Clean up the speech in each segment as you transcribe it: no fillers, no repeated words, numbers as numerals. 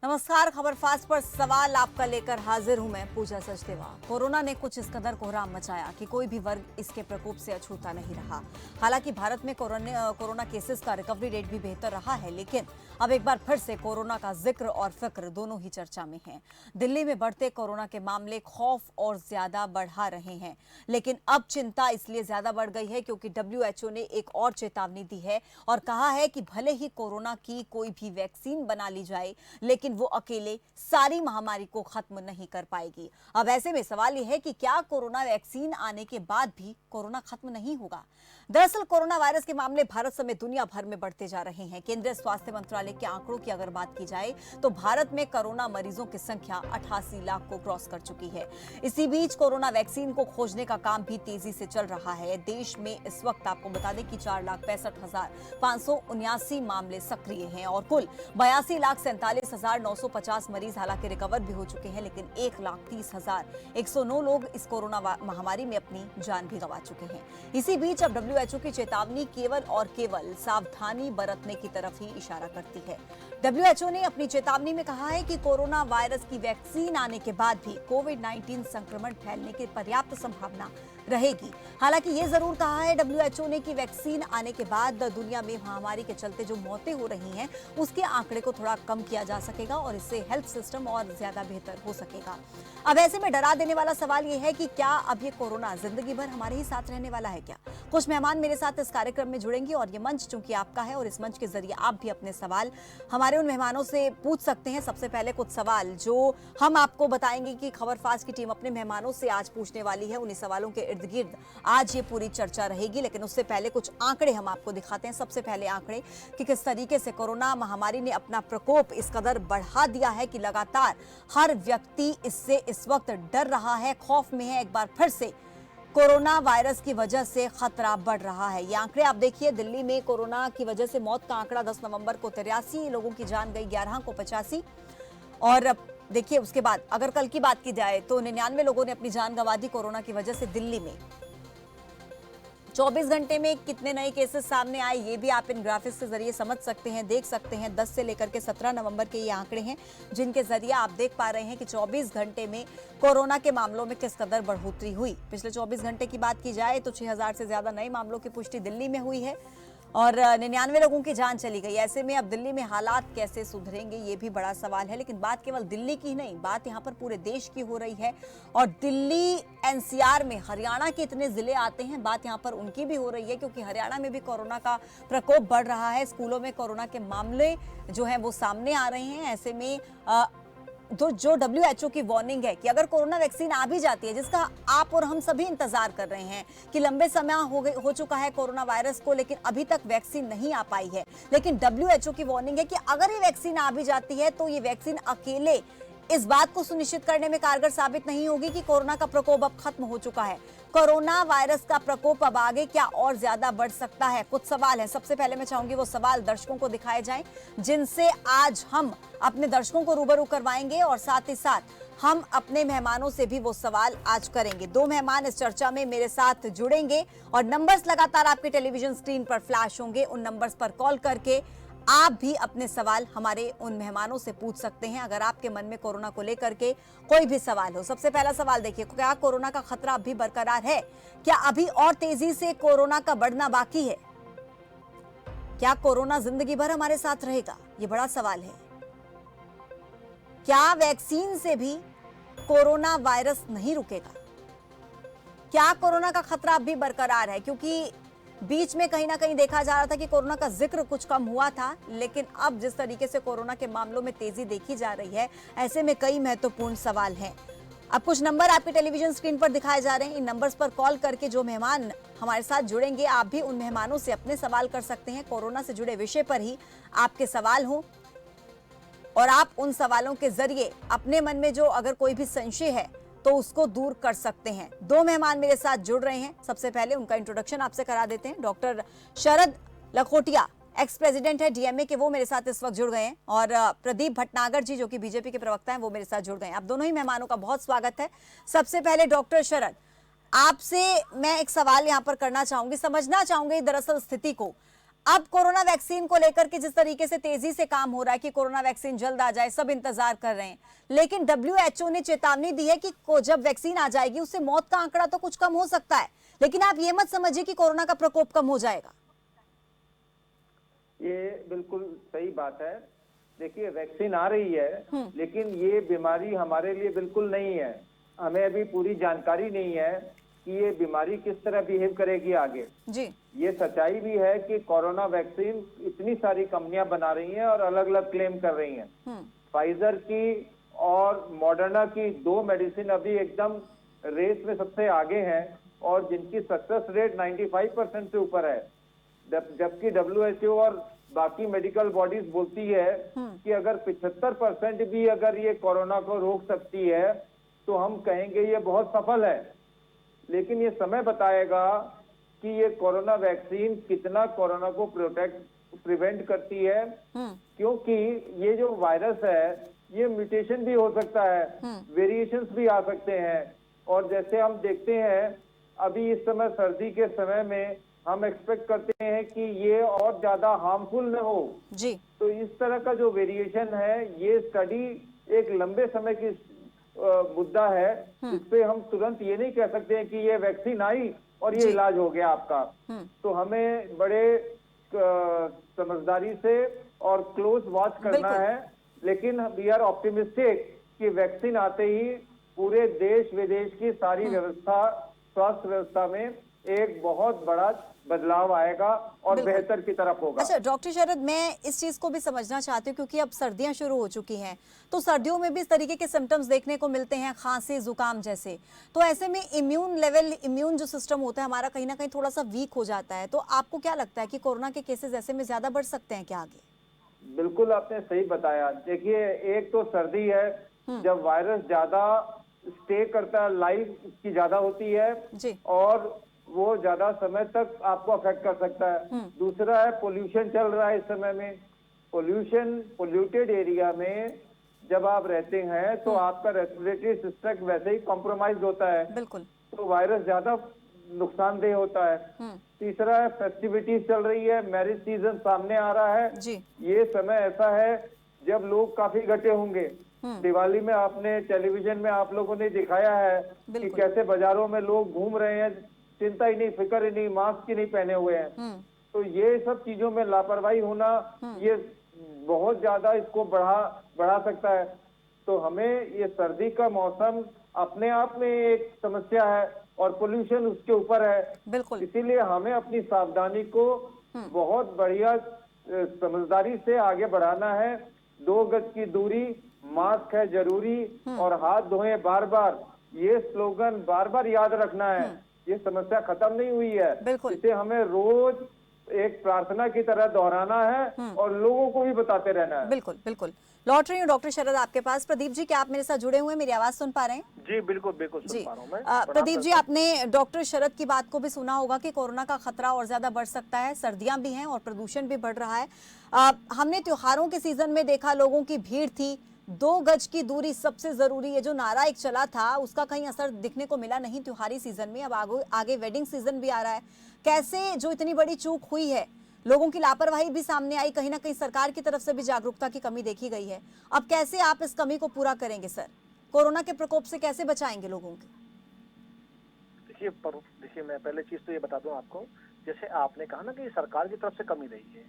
नमस्कार। खबर फास्ट पर सवाल आपका लेकर हाजिर हूं मैं पूजा सचदेवा। कोरोना ने कुछ इस कदर कोहराम मचाया कि कोई भी वर्ग इसके प्रकोप से अछूता नहीं रहा। हालांकि भारत में कोरोना केसेस का रिकवरी रेट भी बेहतर रहा है, लेकिन अब एक बार फिर से कोरोना का जिक्र और फिक्र दोनों ही चर्चा में हैं। दिल्ली में बढ़ते कोरोना के मामले खौफ और ज्यादा बढ़ा रहे हैं, लेकिन अब चिंता इसलिए ज्यादा बढ़ गई है क्योंकि WHO ने एक और चेतावनी दी है और कहा है कि भले ही कोरोना की कोई भी वैक्सीन बना ली जाए, लेकिन वो अकेले सारी महामारी को खत्म नहीं कर पाएगी। अब ऐसे में सवाल यह है कि क्या कोरोना वैक्सीन आने के बाद भी कोरोना खत्म नहीं होगा? दरअसल कोरोना वायरस के मामले भारत समेत दुनिया भर में बढ़ते जा रहे हैं। केंद्रीय स्वास्थ्य मंत्रालय के आंकड़ों की अगर बात की जाए तो भारत में कोरोना मरीजों की संख्या 88 लाख को क्रॉस कर चुकी है। इसी बीच कोरोना वैक्सीन को खोजने का काम भी तेजी से चल रहा है। देश में इस वक्त आपको बता दें कि 4,65,579 मामले सक्रिय हैं और कुल 82,47,950 मरीज हालांकि रिकवर भी हो चुके हैं, लेकिन 1,30,109 लोग इस कोरोना महामारी में अपनी जान भी गंवा चुके हैं। इसी बीच अब WHO की चेतावनी केवल और केवल सावधानी बरतने की तरफ ही इशारा करती है। WHO ने अपनी चेतावनी में कहा है कि कोरोना वायरस की वैक्सीन आने के बाद भी कोविड-19 संक्रमण फैलने की पर्याप्त संभावना रहेगी। हालांकि ये जरूर कहा है WHO ने कि वैक्सीन आने के बाद दुनिया में महामारी के चलते जो मौतें हो रही हैं, उसके आंकड़े को थोड़ा कम किया जा सकेगा और इससे हेल्थ सिस्टम और ज्यादा बेहतर हो सकेगा। अब ऐसे में डरा देने वाला सवाल यह है कि क्या अब ये कोरोना जिंदगी भर हमारे ही साथ रहने वाला है क्या? कुछ मेहमान मेरे साथ इस कार्यक्रम में जुड़ेंगे और ये मंच चूंकि आपका है और इस मंच के जरिए आप भी अपने सवाल हमारे उन मेहमानों से पूछ सकते हैं। सबसे पहले कुछ सवाल जो हम आपको बताएंगे कि खबर फास्ट की टीम अपने मेहमानों से आज पूछने वाली है, उन्हीं सवालों के इर्द गिर्द आज ये पूरी चर्चा रहेगी। लेकिन उससे पहले कुछ आंकड़े हम आपको दिखाते हैं। सबसे पहले आंकड़े कि किस तरीके से कोरोना महामारी ने अपना प्रकोप इस कदर बढ़ा दिया है कि लगातार हर व्यक्ति इससे इस वक्त डर रहा है, खौफ में है। एक बार फिर से कोरोना वायरस की वजह से खतरा बढ़ रहा है। ये आंकड़े आप देखिए, दिल्ली में कोरोना की वजह से मौत का आंकड़ा 10 नवंबर को 83 लोगों की जान गई, 11 को 85। और देखिए उसके बाद अगर कल की बात की जाए तो 99 लोगों ने अपनी जान गंवा दी कोरोना की वजह से दिल्ली में। 24 घंटे में कितने नए केसेस सामने आए ये भी आप इन ग्राफिक्स के जरिए समझ सकते हैं, देख सकते हैं। 10 से लेकर के 17 नवंबर के ये आंकड़े हैं जिनके जरिए आप देख पा रहे हैं कि 24 घंटे में कोरोना के मामलों में किस कदर बढ़ोतरी हुई। पिछले 24 घंटे की बात की जाए तो 6,000 से ज्यादा नए मामलों की पुष्टि दिल्ली में हुई है और 99 लोगों की जान चली गई। ऐसे में अब दिल्ली में हालात कैसे सुधरेंगे ये भी बड़ा सवाल है। लेकिन बात केवल दिल्ली की ही नहीं, बात यहाँ पर पूरे देश की हो रही है और दिल्ली NCR में हरियाणा के इतने जिले आते हैं, बात यहाँ पर उनकी भी हो रही है क्योंकि हरियाणा में भी कोरोना का प्रकोप बढ़ रहा है। स्कूलों में कोरोना के मामले जो हैं वो सामने आ रहे हैं। ऐसे में जो WHO की वार्निंग है कि अगर कोरोना वैक्सीन आ भी जाती है, जिसका आप और हम सभी इंतजार कर रहे हैं कि लंबे समय हो चुका है कोरोना वायरस को, लेकिन अभी तक वैक्सीन नहीं आ पाई है। लेकिन WHO की वार्निंग है कि अगर ये वैक्सीन आ भी जाती है तो ये वैक्सीन अकेले इस बात को सुनिश्चित करने में कारगर साबित नहीं होगी कि कोरोना का प्रकोप अब खत्म हो चुका है। कोरोना वायरस का प्रकोप अब आगे क्या और ज्यादा बढ़ सकता है? कुछ सवाल है। सबसे पहले मैं चाहूंगी वो सवाल दर्शकों को दिखाए जाएं जिनसे आज हम अपने दर्शकों को रूबरू करवाएंगे और साथ ही साथ हम अपने मेहमानों से भी वो सवाल आज करेंगे। 2 मेहमान इस चर्चा में मेरे साथ जुड़ेंगे और नंबर्स लगातार आपके टेलीविजन स्क्रीन पर फ्लैश होंगे। उन नंबर्स पर कॉल करके आप भी अपने सवाल हमारे उन मेहमानों से पूछ सकते हैं अगर आपके मन में कोरोना को लेकर के कोई भी सवाल हो। सबसे पहला सवाल देखिए, क्या कोरोना का खतरा अभी बरकरार है? क्या अभी और तेजी से कोरोना का बढ़ना बाकी है? क्या कोरोना जिंदगी भर हमारे साथ रहेगा? ये बड़ा सवाल है। क्या वैक्सीन से भी कोरोना वायरस नहीं रुकेगा? क्या कोरोना का खतरा अभी बरकरार है? क्योंकि बीच में कहीं ना कहीं देखा जा रहा था कि कोरोना का जिक्र कुछ कम हुआ था, लेकिन अब जिस तरीके से कोरोना के मामलों में तेजी देखी जा रही है, ऐसे में कई महत्वपूर्ण सवाल हैं। अब कुछ नंबर आपके टेलीविजन स्क्रीन पर दिखाए जा रहे हैं। इन नंबर्स पर कॉल करके जो मेहमान हमारे साथ जुड़ेंगे, आप भी उन मेहमानों से अपने सवाल कर सकते हैं। कोरोना से जुड़े विषय पर ही आपके सवाल हो और आप उन सवालों के जरिए अपने मन में जो अगर कोई भी संशय है तो उसको दूर कर सकते हैं। 2 मेहमान मेरे साथ जुड़ रहे हैं। सबसे पहले उनका इंट्रोडक्शन आपसे करा देते हैं। डॉक्टर शरद लखोटिया, एक्स प्रेसिडेंट है DMA के, वो मेरे साथ इस वक्त जुड़ गए हैं और प्रदीप भटनागर जी जो कि BJP के प्रवक्ता हैं, वो मेरे साथ जुड़ गए हैं। आप दोनों ही मेहमानों का बहुत स्वागत है। सबसे पहले डॉक्टर शरद, आपसे मैं एक सवाल यहाँ पर करना चाहूंगी, समझना चाहूंगी दरअसल स्थिति को। अब कोरोना वैक्सीन को लेकर के जिस तरीके से तेजी से काम हो रहा है कि कोरोना वैक्सीन जल्द आ जाए, सब इंतजार कर रहे हैं, लेकिन डब्ल्यूएचओ ने चेतावनी दी है कि जब वैक्सीन आ जाएगी उससे मौत का आंकड़ा तो कुछ कम हो सकता है, लेकिन आप ये मत समझिए कि कोरोना का प्रकोप कम हो जाएगा। ये बिल्कुल सही बात है। देखिए, वैक्सीन आ रही है, लेकिन ये बीमारी हमारे लिए बिल्कुल नहीं है। हमें अभी पूरी जानकारी नहीं है कि ये बीमारी किस तरह बिहेव करेगी आगे जी। ये सच्चाई भी है कि कोरोना वैक्सीन इतनी सारी कंपनियां बना रही हैं और अलग अलग क्लेम कर रही हैं। फाइजर की और मॉडर्ना की 2 मेडिसिन अभी एकदम रेस में सबसे आगे हैं और जिनकी सक्सेस रेट 95% से ऊपर है, जबकि डब्ल्यूएचओ और बाकी मेडिकल बॉडीज बोलती है कि अगर 75% भी अगर ये कोरोना को रोक सकती है तो हम कहेंगे ये बहुत सफल है। लेकिन ये समय बताएगा कि ये कोरोना वैक्सीन कितना कोरोना को प्रिवेंट करती है, क्योंकि ये जो वायरस है ये म्यूटेशन भी हो सकता है, वेरिएशंस भी आ सकते हैं। और जैसे हम देखते हैं अभी इस समय सर्दी के समय में हम एक्सपेक्ट करते हैं कि ये और ज्यादा हार्मफुल न हो जी। तो इस तरह का जो वेरिएशन है, ये स्टडी एक लंबे समय की मुद्दा है। इस पे हम तुरंत ये नहीं कह सकते हैं कि ये वैक्सीन आई और ये इलाज हो गया आपका। तो हमें बड़े समझदारी से और क्लोज वॉच करना है। लेकिन वी आर ऑप्टिमिस्टिक कि वैक्सीन आते ही पूरे देश विदेश की सारी व्यवस्था, स्वास्थ्य व्यवस्था में एक बहुत बड़ा बदलाव आएगा और बेहतर की तरफ होगा। अच्छा डॉक्टर शरद, मैं इस चीज को भी समझना चाहती हूँ क्योंकि अब सर्दियां शुरू हो चुकी हैं, तो सर्दियों में भी इस तरीके के सिम्टम्स देखने को मिलते हैं, खांसी जुकाम जैसे। तो ऐसे में इम्यून जो सिस्टम होता है हमारा कहीं ना कहीं थोड़ा सा वीक हो जाता है। तो आपको क्या लगता है कि कोरोना के केसेस ऐसे में ज्यादा बढ़ सकते हैं क्या आगे? बिल्कुल आपने सही बताया। देखिए, एक तो सर्दी है जब वायरस ज्यादा स्टे करता है, लाइफ की ज्यादा होती है जी। और वो ज्यादा समय तक आपको अफेक्ट कर सकता है। दूसरा है पोल्यूशन चल रहा है इस समय में। पोल्यूटेड एरिया में जब आप रहते हैं तो आपका रेस्पिरेटरी सिस्टम वैसे ही कॉम्प्रोमाइज होता है, बिल्कुल। तो वायरस ज्यादा नुकसानदेह होता है। तीसरा है फेस्टिविटीज चल रही है, मैरिज सीजन सामने आ रहा है जी। ये समय ऐसा है जब लोग काफी इकट्ठे होंगे। दिवाली में आपने टेलीविजन में आप लोगों ने दिखाया है कि कैसे बाजारों में लोग घूम रहे हैं, चिंता ही नहीं, फिक्र ही नहीं, मास्क ही नहीं पहने हुए हैं। तो ये सब चीजों में लापरवाही होना ये बहुत ज्यादा इसको बढ़ा सकता है। तो हमें ये सर्दी का मौसम अपने आप में एक समस्या है और पोल्यूशन उसके ऊपर है। बिल्कुल। इसीलिए हमें अपनी सावधानी को बहुत बढ़िया समझदारी से आगे बढ़ाना है। 2 गज की दूरी, मास्क है जरूरी और हाथ धोएं बार बार, ये स्लोगन बार बार याद रखना है। ये समस्या खत्म नहीं हुई है, इसे हमें रोज एक प्रार्थना की तरह दोहराना है और लोगों को भी बताते रहना है। बिल्कुल बिल्कुल। लौट रही हूँ डॉक्टर शरद आपके पास। प्रदीप जी, क्या आप मेरे साथ जुड़े हुए हैं, मेरी आवाज सुन पा रहे हैं? जी बिल्कुल बिल्कुल सुन पा रहा हूं मैं। प्रदीप जी, आपने डॉक्टर शरद की बात को भी सुना होगा कि कोरोना का खतरा और ज्यादा बढ़ सकता है, सर्दियां भी हैं और प्रदूषण भी बढ़ रहा है। हमने त्योहारों के सीजन में देखा लोगों की भीड़ थी, 2 गज की दूरी सबसे जरूरी, ये जो नारा एक चला था उसका कहीं असर दिखने को मिला नहीं त्योहारी सीजन में। अब आगे वेडिंग सीजन भी आ रहा है। कैसे जो इतनी बड़ी चूक हुई है, लोगों की लापरवाही भी सामने आई, कहीं ना कहीं सरकार की तरफ से भी जागरूकता की कमी देखी गई है। अब कैसे आप इस कमी को पूरा करेंगे सर? कोरोना के प्रकोप से कैसे बचाएंगे लोगों को? देखिए मैं पहले चीज तो ये बता दूं आपको, जैसे आपने कहा ना कि सरकार की तरफ से कमी रही है।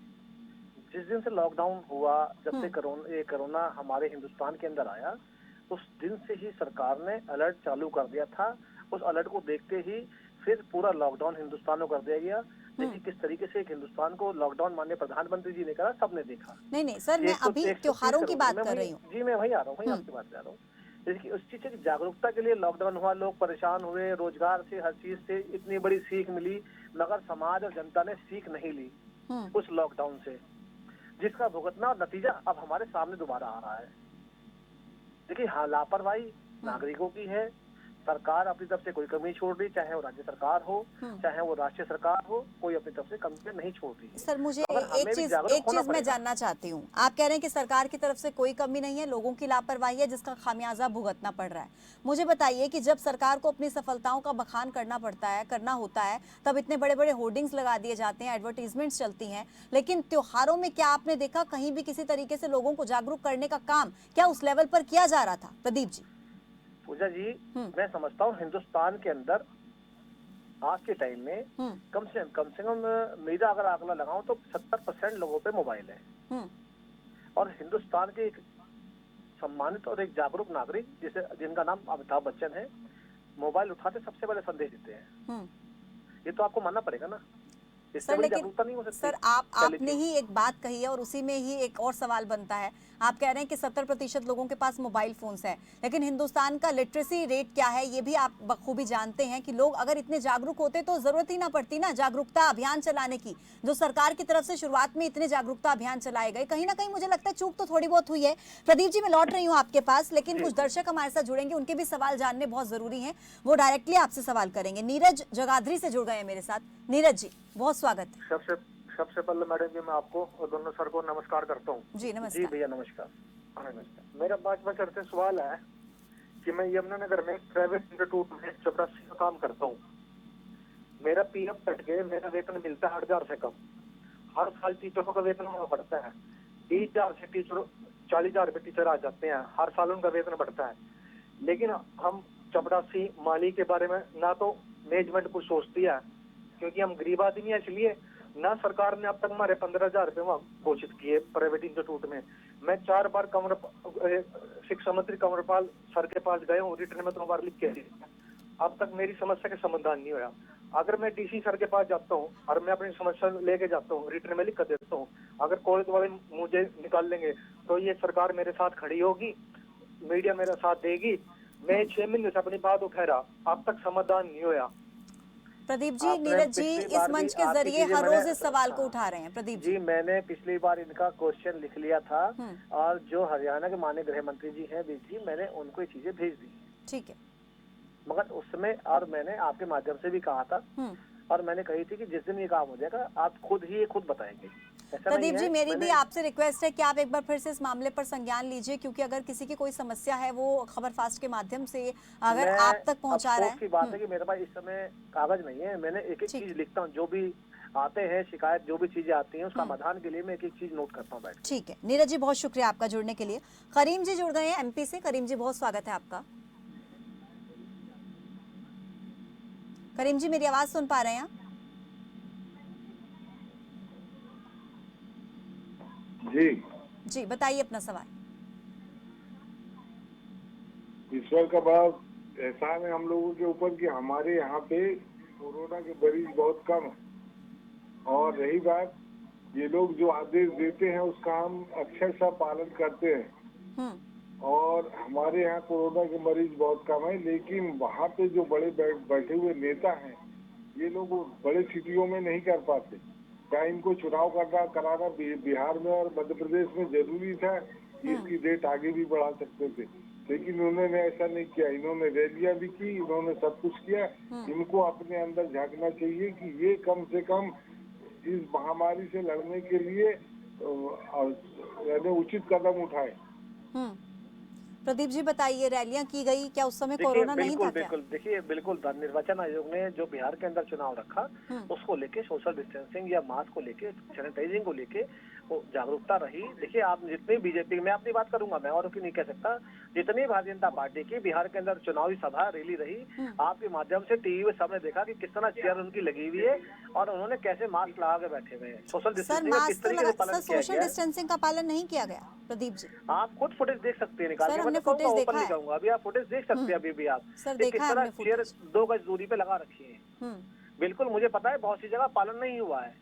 जिस दिन से लॉकडाउन हुआ, जब से कोरोना हमारे हिंदुस्तान के अंदर आया, उस दिन से ही सरकार ने अलर्ट चालू कर दिया था। उस अलर्ट को देखते ही फिर पूरा लॉकडाउन हिंदुस्तान में कर दिया गया। देखिए किस तरीके से एक हिंदुस्तान को लॉकडाउन माननीय प्रधानमंत्री जी ने करा, सबने देखा। नहीं सर, मैं अभी त्योहारों की बात कर रही हूँ। जी मैं वही आ रहा हूँ, वही आपकी बात कर रहा हूँ। देखिए उस चीज की जागरूकता के लिए लॉकडाउन हुआ, लोग परेशान हुए, रोजगार से हर चीज से इतनी बड़ी सीख मिली, मगर समाज और जनता ने सीख नहीं ली उस लॉकडाउन से, जिसका भुगतना और नतीजा अब हमारे सामने दोबारा आ रहा है। देखिए हाँ, लापरवाही नागरिकों की है, सरकार अपनी तरफ से कोई कमी छोड़ रही, चाहे वो राज्य सरकार हो, चाहे वो राष्ट्रीय सरकार हो, कोई अपनी तरफ से कमी नहीं छोड़ रही है। सर मुझे मगर हमें भी जागरूक एक होना चीज मैं पड़ेगा। जानना चाहती हूँ। आप कह रहे हैं कि सरकार की तरफ से कोई कमी नहीं है, लोगों की लापरवाही है जिसका खामियाजा भुगतना पड़ रहा है। मुझे बताइए कि जब सरकार को अपनी सफलताओं का बखान करना होता है तब इतने बड़े बड़े होर्डिंग्स लगा दिए जाते हैं, एडवर्टीजमेंट्स चलती हैं, लेकिन त्योहारों में क्या आपने देखा कहीं भी किसी तरीके से लोगों को जागरूक करने का काम क्या उस लेवल पर किया जा रहा था? प्रदीप जी। पूजा जी, मैं समझता हूँ हिंदुस्तान के अंदर आज के टाइम में कम से कम मेरा अगर आंकड़ा लगाऊं तो 70% लोगों पे मोबाइल है। और हिंदुस्तान के एक सम्मानित और एक जागरूक नागरिक जिनका नाम अमिताभ बच्चन है, मोबाइल उठाते सबसे पहले संदेश देते हैं। ये तो आपको मानना पड़ेगा ना, इससे बड़ी जागरूकता नहीं हो सकती। सर आपने ही एक बात कही है और उसी में ही एक और सवाल बनता है। आप कह रहे हैं कि 70% लोगों के पास मोबाइल फोन्स है, लेकिन हिंदुस्तान का लिटरेसी रेट क्या है ये भी आप बखूबी जानते हैं कि लोग अगर इतने जागरूक होते तो जरूरत ही ना पड़ती ना जागरूकता अभियान चलाने की, जो सरकार की तरफ से शुरुआत में इतने जागरूकता अभियान चलाए गए। कहीं ना कहीं मुझे लगता है चूक तो थोड़ी बहुत हुई है। प्रदीप जी, मैं लौट रही हूँ आपके पास, लेकिन कुछ दर्शक हमारे साथ जुड़ेंगे, उनके भी सवाल जानने बहुत जरूरी है, वो डायरेक्टली आपसे सवाल करेंगे। नीरज जगाधरी से जुड़ गए हैं मेरे साथ। नीरज जी, बहुत स्वागत है। सबसे पहले मैडम जी मैं आपको और दोनों सर को नमस्कार करता हूँ। जी नमस्कार। जी भैया नमस्कार। मेरा 5वां चर्चा सवाल है कि मैं यमुनानगर में प्राइवेट इंस्टीट्यूट में चपरासी का काम करता हूँ। मेरा पीएफ कट के मेरा वेतन मिलता है 8,000 से कम। हर साल टीचरों का वेतन बढ़ता है, 20,000 से टीचर 40,000 रुपए टीचर आ जाते हैं, हर साल उनका वेतन बढ़ता है। लेकिन हम चपरासी माली के बारे में ना तो मैनेजमेंट कुछ सोचती है, क्योंकि हम गरीब आदमी है, इसलिए ना सरकार ने अब तक हमारे 15,000 रुपए वहाँ घोषित किए प्राइवेट इंस्टीट्यूट में। मैं 4 बार शिक्षा मंत्री कंवरपाल सर के पास गए हूँ, रिटर्न में 2 बार लिख के दिया, अब तक मेरी समस्या का समाधान नहीं हुआ। अगर मैं डीसी सर के पास जाता हूँ और मैं अपनी समस्या लेके जाता हूँ, रिटर्न में लिख कर देता हूँ, अगर कॉलेज वाले मुझे निकाल लेंगे तो ये सरकार मेरे साथ खड़ी होगी, मीडिया मेरा साथ देगी। मैं 6 महीने से अपनी बात उठा रहा, अब तक समाधान नहीं हुआ। प्रदीप जी, नीरज जी इस मंच के जरिए हर रोज इस सवाल को उठा रहे हैं। प्रदीप जी, मैंने पिछली बार इनका क्वेश्चन लिख लिया था और जो हरियाणा के माननीय गृह मंत्री जी हैं बीज जी, मैंने उनको ये चीजें भेज दी। ठीक है, मगर उस समय और मैंने आपके माध्यम से भी कहा था और मैंने कही थी कि जिस दिन ये काम हो जाएगा आप खुद बताएंगे। प्रदीप जी, मेरी भी आपसे रिक्वेस्ट है कि आप एक बार फिर से इस मामले पर संज्ञान लीजिए, क्योंकि अगर किसी की कोई समस्या है वो खबर फास्ट के माध्यम से अगर आप तक पहुंचा रहा है। की बात है कि मेरे पास इस समय कागज नहीं है, मैंने एक एक चीज लिखता हूँ, जो भी आते हैं शिकायत, जो भी चीजें आती हैं उसका समाधान के लिए मैं एक एक चीज नोट करता हूँ बैठ। ठीक है नीरज जी, बहुत शुक्रिया आपका जुड़ने के लिए। करीम जी जुड़ गए हैं एमपी से। करीम जी, बहुत स्वागत है आपका। करीम जी, मेरी आवाज सुन पा रहे हैं आप? जी बताइए अपना सवाल। ईश्वर का बड़ा एहसान है हम लोगों के ऊपर कि हमारे यहाँ पे कोरोना के मरीज बहुत कम है, और रही बात, ये लोग जो आदेश देते हैं उसका हम अक्षरशः पालन करते हैं, और हमारे यहाँ कोरोना के मरीज बहुत कम है। लेकिन वहाँ पे जो बड़े बैठे हुए नेता हैं, ये लोग बड़े सिटियों में नहीं कर पाते। क्या इनको चुनाव कराना बिहार में और मध्य प्रदेश में जरूरी था, इसकी डेट आगे भी बढ़ा सकते थे, लेकिन उन्होंने ऐसा नहीं किया। इन्होंने रैलियां भी की, इन्होंने सब कुछ किया। इनको अपने अंदर झांकना चाहिए कि ये कम से कम इस महामारी से लड़ने के लिए उचित कदम उठाए। प्रदीप जी बताइए, रैलियां की गई, क्या उस समय कोरोना नहीं था क्या? देखिए बिल्कुल, निर्वाचन आयोग ने जो बिहार के अंदर चुनाव रखा उसको लेके सोशल डिस्टेंसिंग या मास्क को लेके, सैनिटाइजिंग को लेके वो जागरूकता रही। देखिए आप जितनी बीजेपी, मैं अपनी बात करूंगा, मैं और की नहीं कह सकता, जितनी भारतीय जनता पार्टी की बिहार के अंदर चुनावी सभा रैली रही, आपके माध्यम से टीवी में सबने देखा कि किस तरह चेयर उनकी लगी हुई है और उन्होंने कैसे मास्क लगा के बैठे हुए हैं। सोशल डिस्टेंसिंग का किस तरीके से पालन किया गया। सोशल डिस्टेंसिंग का पालन नहीं किया गया प्रदीप जी। आप खुद फुटेज देख सकते हैं निकाल के, हमने फुटेज देखा है। अभी आप फुटेज देख सकते हैं, अभी भी आप सर किस देखा है तरह हमने चेयर फुटेज। 2 गज दूरी पे लगा रखी है। बिल्कुल मुझे पता है बहुत सी जगह पालन नहीं हुआ है,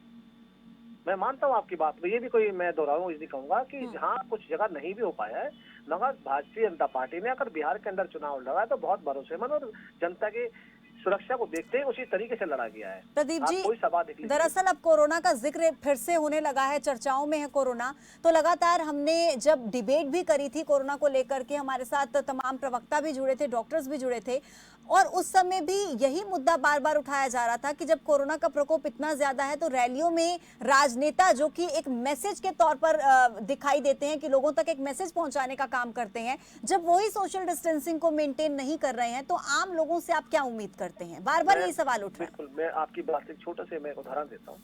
मैं मानता हूँ आपकी बात में, ये भी कोई मैं दोहराऊं इसलिए कहूंगा कि जहाँ कुछ जगह नहीं भी हो पाया है, मगर भारतीय जनता पार्टी ने अगर बिहार के अंदर चुनाव लड़ा है तो बहुत भरोसेमंद और जनता के सुरक्षा को देखते ही उसी तरीके से लड़ा गया है। प्रदीप जी, कोई सभा देख लीजिए, दरअसल अब कोरोना का जिक्र फिर से होने लगा है, चर्चाओं में है कोरोना। तो लगातार हमने जब डिबेट भी करी थी कोरोना को लेकर के, हमारे साथ तमाम प्रवक्ता भी जुड़े थे, डॉक्टर्स भी जुड़े थे। और उस समय भी यही मुद्दा बार बार उठाया जा रहा था कि जब कोरोना का प्रकोप इतना ज्यादा है तो रैलियों में राजनेता जो कि एक मैसेज के तौर पर दिखाई देते हैं कि लोगों तक एक मैसेज पहुंचाने का काम करते हैं, जब वही सोशल डिस्टेंसिंग को मेंटेन नहीं कर रहे हैं तो आम लोगों से आप क्या उम्मीद करते हैं? बार बार यही सवाल उठ रहा है। बिल्कुल, मैं आपकी बात एक छोटे से मैं उदाहरण देता हूँ।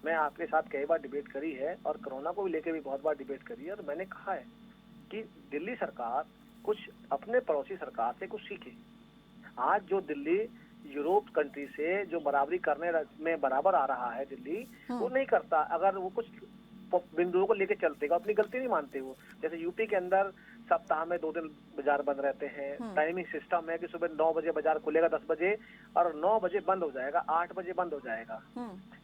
मैं आपके साथ कई बार डिबेट करी है और कोरोना को लेकर भी बहुत बार डिबेट करी है, और मैंने कहा है कि दिल्ली सरकार कुछ अपने पड़ोसी सरकार से कुछ सीखे। आज जो दिल्ली यूरोप कंट्री से जो बराबरी करने में बराबर आ रहा है दिल्ली, वो नहीं करता। अगर वो कुछ बिंदुओं को लेके चलते हैं, अपनी गलती नहीं मानते वो। जैसे यूपी के अंदर सप्ताह में 2 दिन बाजार बंद रहते हैं, टाइमिंग सिस्टम है कि सुबह 9 बजे बाजार खुलेगा 10 बजे और 9 बजे बंद हो जाएगा, 8 बजे बंद हो जाएगा।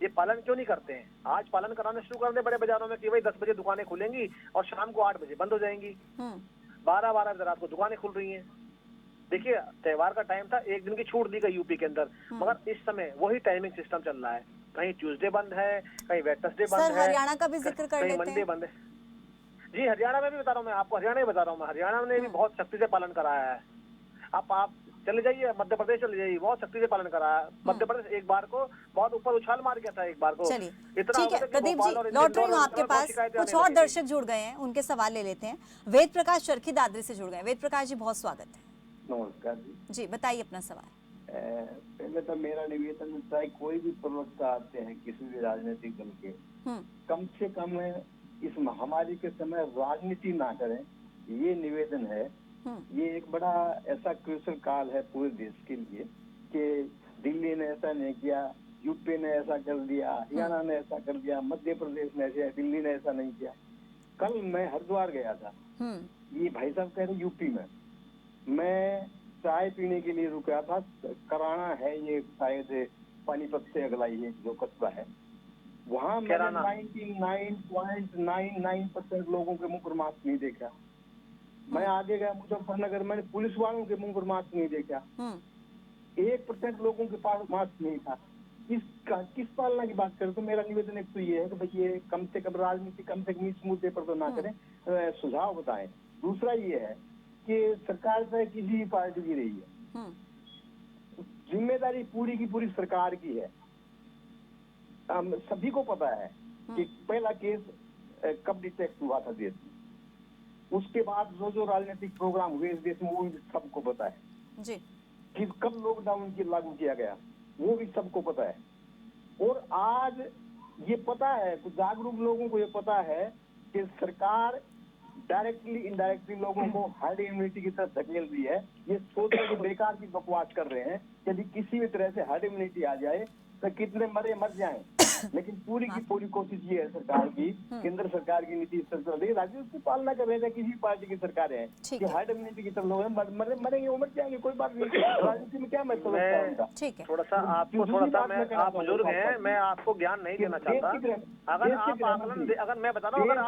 ये पालन क्यों नहीं करते हैं? आज पालन कराना शुरू कर दे बड़े बाजारों में कि भाई 10 बजे दुकानें खुलेंगी और शाम को 8 बजे बंद हो जाएंगी। 12-12 बजे रात को दुकानें खुल रही हैं। देखिए, त्योहार का टाइम था, एक दिन की छूट दी गई यूपी के अंदर, मगर इस समय वही टाइमिंग सिस्टम चल रहा है। कहीं ट्यूसडे बंद है, कहीं वेडनेसडे बंद है, हरियाणा का भी जिक्र कर कहीं लेते मंडे हैं। बंद है। जी, हरियाणा में भी बता रहा हूँ मैं आपको, हरियाणा ही बता रहा हूँ मैं। हरियाणा ने भी बहुत सख्ती से पालन कराया है। आप चले जाइए, मध्य प्रदेश चले जाइए, बहुत सख्ती से पालन कराया है। मध्य प्रदेश एक बार को बहुत ऊपर उछाल मार गया था, एक बार को। चलिए इतना ठीक है प्रदीप जी, लौट रही हूँ आपके पास। कुछ और दर्शक जुड़ गए हैं, उनके सवाल ले लेते हैं। वेद प्रकाश चरखी दादरी से जुड़ गए। वेद प्रकाश जी, बहुत स्वागत है। नमस्कार जी, बताइए अपना सवाल। पहले तो मेरा निवेदन होता है, कोई भी प्रवक्ता आते हैं किसी भी राजनीतिक दल के, कम से कम इस महामारी के समय राजनीति ना करें, ये निवेदन है। ये एक बड़ा ऐसा क्रूशल काल है पूरे देश के लिए कि दिल्ली ने ऐसा नहीं किया, यूपी ने ऐसा कर दिया, हरियाणा ने ऐसा कर दिया, मध्य प्रदेश ने ऐसा, दिल्ली ने ऐसा नहीं किया। कल मैं हरिद्वार गया था, ये भाई साहब कह रहे यूपी में, मैं चाय पीने के लिए रुका था। कराना है ये, शायद पानीपत से अगला ये जो कस्बा है, वहाँ मैंने 99.99% लोगों के मुंह पर मास्क नहीं देखा। मैं आगे गया मुजफ्फरनगर, मैंने पुलिस वालों के मुंह पर मास्क नहीं देखा। 1% लोगों के पास मास्क नहीं था। किस पालना की बात करें? तो मेरा निवेदन एक तो ये है कि भाई ये कम से कम राजनीति कम से कम इस मुद्दे पर तो ना करें, सुझाव बताएं। दूसरा ये है कि सरकार चाहे किसी भी पार्टी की रही है, जिम्मेदारी पूरी की पूरी सरकार की है। सभी को पता है कि पहला केस कब डिटेक्ट हुआ था देश में, उसके बाद जो राजनीतिक प्रोग्राम हुए इस देश में वो भी सबको पता है जी। कि कब लॉकडाउन की लागू किया गया, वो भी सबको पता है। और आज ये पता है, कुछ जागरूक लोगों को ये पता है कि सरकार डायरेक्टली इनडायरेक्टली लोगों को हर्ड इम्यूनिटी की तरफ धकेल रही है। ये सोच के बेकार की बकवास कर रहे हैं। यदि किसी भी तरह से हर्ड इम्यूनिटी आ जाए तो कितने मर जाएं, लेकिन पूरी की पूरी कोशिश ये है सरकार की, केंद्र सरकार की नीति सरकार, लेकिन राज्य उसकी पालना कर रहे थे किसी पार्टी की सरकार है कि हर्ड इम्यूनिटी की तरफ लोग मरेंगे, उमर जाएंगे, कोई बात नहीं। राजनीति में क्या मतलब है? ठीक है, थोड़ा सा मैं आप बुजुर्ग हैं, मैं आपको ज्ञान नहीं देना चाहता। अगर आप आकलन, अगर मैं बता रहा हूँ, अगर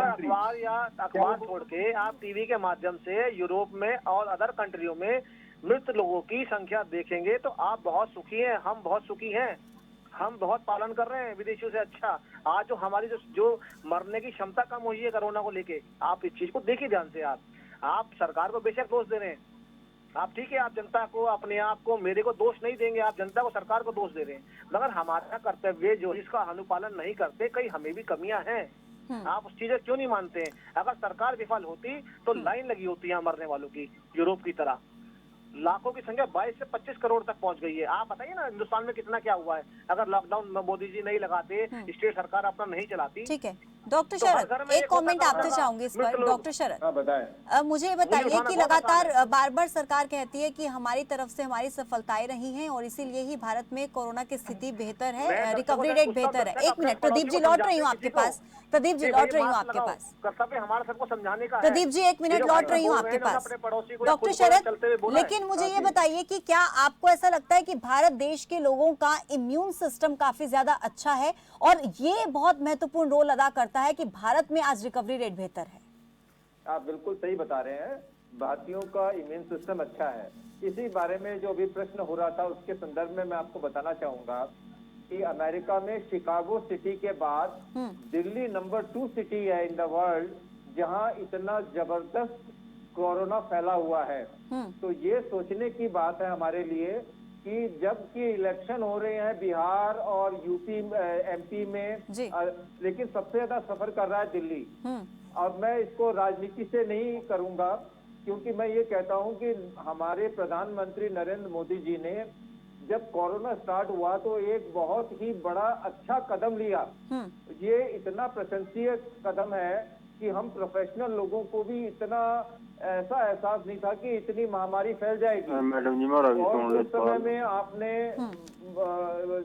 अखबार या अखबार छोड़ के आप टीवी के माध्यम से यूरोप में और अदर कंट्रियों में मृत लोगों की संख्या देखेंगे तो आप बहुत सुखी हैं, हम बहुत सुखी हैं, हम बहुत पालन कर रहे हैं विदेशियों से। अच्छा, आज जो हमारी जो मरने की क्षमता कम हुई है कोरोना को लेके, आप इस चीज को देखिए ध्यान से। आप सरकार को बेशक दोष दे रहे हैं, आप ठीक है, आप जनता को, अपने आप को, मेरे को दोष नहीं देंगे, आप जनता को, सरकार को दोष दे रहे हैं, मगर हमारा कर्तव्य जो जिसका अनुपालन नहीं करते, कहीं हमें भी कमियां हैं। आप उस चीजें क्यों नहीं मानते हैं? अगर सरकार विफल होती तो लाइन लगी होती है मरने वालों की, यूरोप की तरह। लाखों की संख्या 22 से 25 करोड़ तक पहुंच गई है। आप बताइए ना हिंदुस्तान में कितना क्या हुआ है अगर लॉकडाउन मोदी जी नहीं लगाते, स्टेट सरकार अपना नहीं चलाती। ठीक है डॉक्टर शरद, एक कमेंट आपसे चाहूंगी इस पर। डॉक्टर शरद, बताएं। मुझे ये बताइए कि लगातार बार बार सरकार कहती है कि हमारी तरफ से हमारी सफलताएं रही हैं और इसीलिए ही भारत में कोरोना की स्थिति बेहतर है, रिकवरी रेट बेहतर है। एक मिनट प्रदीप जी, लौट रही हूँ आपके पास। प्रदीप जी, लौट रही हूँ आपके पास। कर्तव्य हमारा सबको समझाने का है। प्रदीप जी, एक मिनट, लौट रही हूँ आपके पास। डॉक्टर शरद, लेकिन मुझे ये बताइए कि क्या आपको ऐसा लगता है कि भारत देश के लोगों का इम्यून सिस्टम काफी ज्यादा अच्छा है और ये बहुत महत्वपूर्ण रोल अदा करता है कि भारत में आज रिकवरी रेट बेहतर है? आप बिल्कुल सही बता रहे हैं, भारतीयों का इम्यून सिस्टम अच्छा है। इसी बारे में जो भी प्रश्न हो रहा था उसके संदर्भ में मैं आपको बताना चाहूंगा कि अमेरिका में शिकागो सिटी के बाद दिल्ली नंबर 2 सिटी है इन द वर्ल्ड जहां इतना जबरदस्त कोरोना फैला हुआ है। तो ये सोचने की बात है हमारे लिए कि जबकि इलेक्शन हो रहे हैं बिहार और यूपी एमपी में, लेकिन सबसे ज्यादा सफर कर रहा है दिल्ली। और मैं इसको राजनीति से नहीं करूंगा, क्योंकि मैं ये कहता हूं कि हमारे प्रधानमंत्री नरेंद्र मोदी जी ने जब कोरोना स्टार्ट हुआ तो एक बहुत ही बड़ा अच्छा कदम लिया। ये इतना प्रशंसनीय कदम है कि हम प्रोफेशनल लोगों को भी इतना ऐसा एहसास नहीं था कि इतनी महामारी फैल जाएगी। मैडम जी, और उस समय में आपने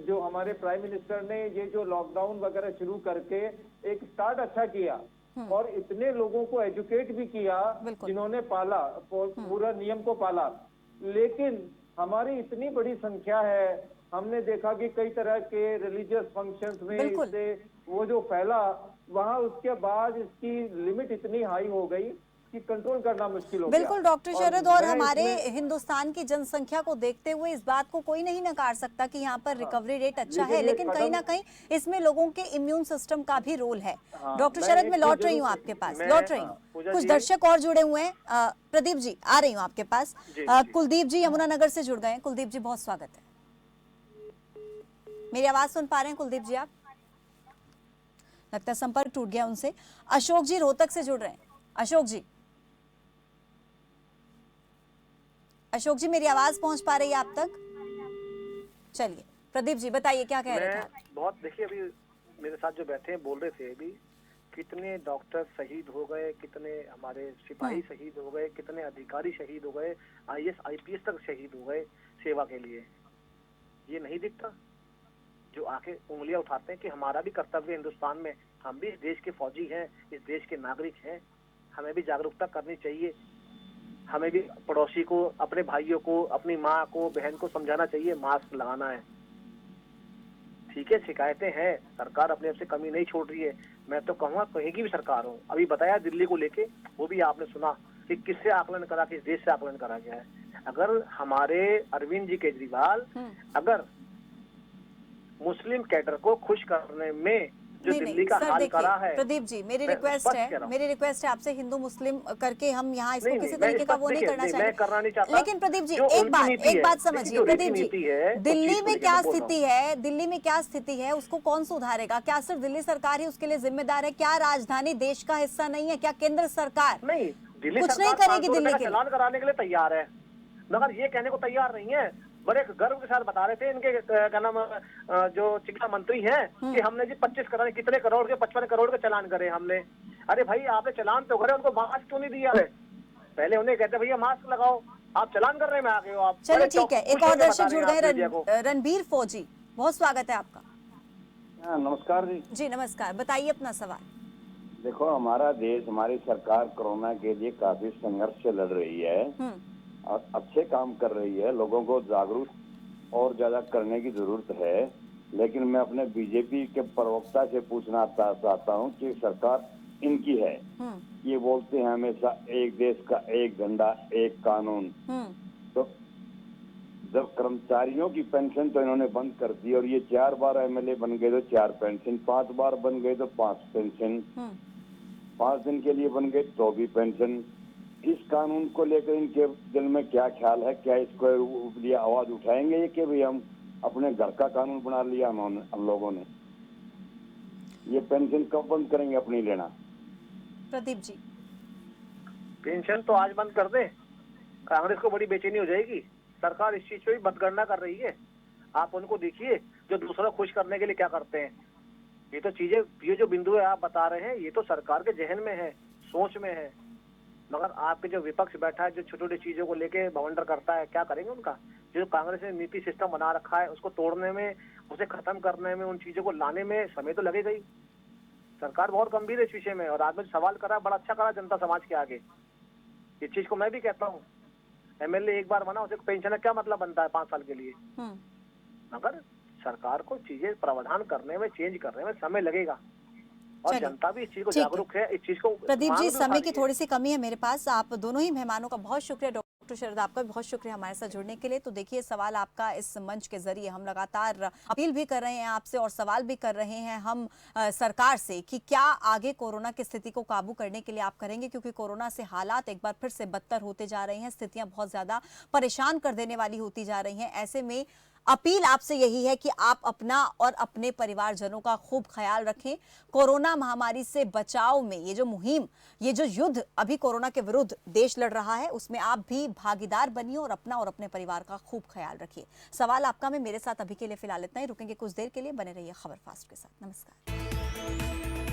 जो हमारे प्राइम मिनिस्टर ने ये जो लॉकडाउन वगैरह शुरू करके एक स्टार्ट अच्छा किया और इतने लोगों को एजुकेट भी किया जिन्होंने पाला, पूरा नियम को पाला। लेकिन हमारी इतनी बड़ी संख्या है, हमने देखा कि कई तरह के रिलीजियस फंक्शंस में इससे वो जो फैला वहाँ, उसके बाद इसकी लिमिट इतनी हाई हो गई कि कंट्रोल करना मुश्किल हो गया। बिल्कुल डॉक्टर शरद, और हमारे हिंदुस्तान की जनसंख्या को देखते हुए इस बात को कोई नहीं नकार सकता कि यहाँ पर रिकवरी रेट अच्छा है, लेकिन कहीं ना कहीं इसमें लोगों के इम्यून सिस्टम का भी रोल है। डॉक्टर शरद, मैं लौट रही हूँ आपके पास, लौट रही हूँ। कुछ दर्शक और जुड़े हुए हैं। प्रदीप जी, आ रही हूँ आपके पास। कुलदीप जी यमुनानगर से जुड़ गए हैं। कुलदीप जी, बहुत स्वागत है। मेरी आवाज सुन पा रहे हैं कुलदीप जी आप? लगता है संपर्क टूट गया उनसे। अशोक जी रोहतक से जुड़ रहे हैं। अशोक जी, अशोक जी मेरी आवाज पहुंच पा रही है आप तक? चलिए प्रदीप जी बताइए क्या कह रहे थे आप? बहुत देखिए, अभी मेरे साथ जो बैठे हैं बोल रहे थे अभी, कितने डॉक्टर शहीद हो गए, कितने हमारे सिपाही शहीद हो गए, कितने अधिकारी शहीद हो गए, IAS IPS तक शहीद हो गए सेवा के लिए। ये नहीं दिखता? जो आके उंगलियां उठाते हैं कि हमारा भी कर्तव्य हिंदुस्तान में, हम भी इस देश के फौजी हैं, इस देश के नागरिक हैं, हमें भी जागरूकता करनी चाहिए। हमें भी पड़ोसी को, अपने भाइयों को, अपनी माँ को, बहन को समझाना चाहिए मास्क लगाना है। ठीक है, शिकायतें हैं, सरकार अपने आप से कमी नहीं छोड़ रही है। मैं तो कहूँगा कहीं की भी सरकार हो, अभी बताया दिल्ली को लेके, वो भी आपने सुना कि किससे आकलन करा, किस देश से आकलन करा गया है। अगर हमारे अरविंद जी केजरीवाल अगर मुस्लिम कैडर को खुश करने में जो दिल्ली का हाल करा है। प्रदीप जी, मेरी रिक्वेस्ट है आपसे, हिंदू मुस्लिम करके हम यहाँ इसको किसी तरीके का वो नहीं करना चाहते, लेकिन प्रदीप जी एक बात समझिए। प्रदीप जी, दिल्ली में क्या स्थिति है, दिल्ली में क्या स्थिति है, उसको कौन सुधारेगा? क्या सिर्फ दिल्ली सरकार ही उसके लिए जिम्मेदार है? क्या राजधानी देश का हिस्सा नहीं है? क्या केंद्र सरकार नहीं, दिल्ली कुछ नहीं करेगी दिल्ली के चलान कराने के लिए तैयार है, मगर ये कहने को तैयार नहीं है। बड़े गर्व के साथ बता रहे थे इनके क्या नाम जो चिकित्सा मंत्री हैं कि हमने जी 25 करोड़, कितने करोड़ के, 55 करोड़ के चालान करे हमने। अरे भाई, आपने चालान तो करे, उनको मास्क क्यों नहीं दिया है? पहले उन्हें कहते भैया मास्क लगाओ, आप चालान कर रहे में आ गए हो आप। चलो ठीक है, एक और दर्शक जुड़ गए, रणबीर फौजी, बहुत स्वागत है आपका। नमस्कार जी। जी नमस्कार, बताइए अपना सवाल। देखो, हमारा देश, हमारी सरकार कोरोना के लिए काफी संघर्ष से लड़ रही है और अच्छे काम कर रही है, लोगों को जागरूक और ज्यादा करने की जरूरत है। लेकिन मैं अपने बीजेपी के प्रवक्ता से पूछना चाहता हूं कि सरकार इनकी है, ये बोलते हैं हमेशा एक देश का एक झंडा एक कानून, तो जब कर्मचारियों की पेंशन तो इन्होंने बंद कर दी और ये 4 बार MLA बन गए तो 4 पेंशन, 5 बार बन गए तो 5 पेंशन, 5 दिन के लिए बन गए तो भी पेंशन। इस कानून को लेकर इनके दिल में क्या ख्याल है? क्या इसको लिए आवाज उठाएंगे ये कि भाई हम अपने घर का कानून बना लिया हम लोगों ने? ये पेंशन कब बंद करेंगे अपनी लेना? प्रदीप जी, पेंशन तो आज बंद कर दे, कांग्रेस को बड़ी बेचैनी हो जाएगी। सरकार इस चीज पे भी मतगणना कर रही है, आप उनको देखिए जो दूसरा खुश करने के लिए क्या करते हैं। ये तो चीजें, ये जो बिंदु है आप बता रहे हैं, ये तो सरकार के जहन में है, सोच में है, मगर आपके जो विपक्ष बैठा है, जो छोटी छोटी चीजों को लेके बवंडर करता है, क्या करेंगे उनका? जो कांग्रेस ने नीति सिस्टम बना रखा है, उसको तोड़ने में, उसे खत्म करने में, उन चीजों को लाने में समय तो लगेगा ही। सरकार बहुत गंभीर है इस विषय में, और आज में सवाल करा, बड़ा अच्छा करा जनता समाज के आगे। इस चीज को मैं भी कहता हूँ, MLA एक बार बना, उसे पेंशन का क्या मतलब बनता है 5 साल के लिए? मगर सरकार को चीजें प्रावधान करने में, चेंज करने में समय लगेगा, और जनता भी इस चीज को जागरूक है, इस चीज को। प्रदीप जी, समय की थोड़ी सी कमी है मेरे पास, आप दोनों ही मेहमानों का बहुत शुक्रिया। डॉक्टर शरद, आपका भी बहुत शुक्रिया हमारे साथ जुड़ने के लिए। तो देखिए, सवाल आपका इस मंच के जरिए हम लगातार अपील भी कर रहे हैं आपसे और सवाल भी कर रहे हैं हम सरकार से कि क्या आगे कोरोना की स्थिति को काबू करने के लिए आप करेंगे, क्योंकि कोरोना से हालात एक बार फिर से बदतर होते जा रहे हैं, स्थितियां बहुत ज्यादा परेशान कर देने वाली होती जा रही हैं। ऐसे में अपील आपसे यही है कि आप अपना और अपने परिवारजनों का खूब ख्याल रखें। कोरोना महामारी से बचाव में ये जो मुहिम, ये जो युद्ध अभी कोरोना के विरुद्ध देश लड़ रहा है, उसमें आप भी भागीदार बनिए और अपना और अपने परिवार का खूब ख्याल रखिए। सवाल आपका में मेरे साथ अभी के लिए फिलहाल इतना ही। रुकेंगे कुछ देर के लिए, बने रहिए खबर फास्ट के साथ। नमस्कार।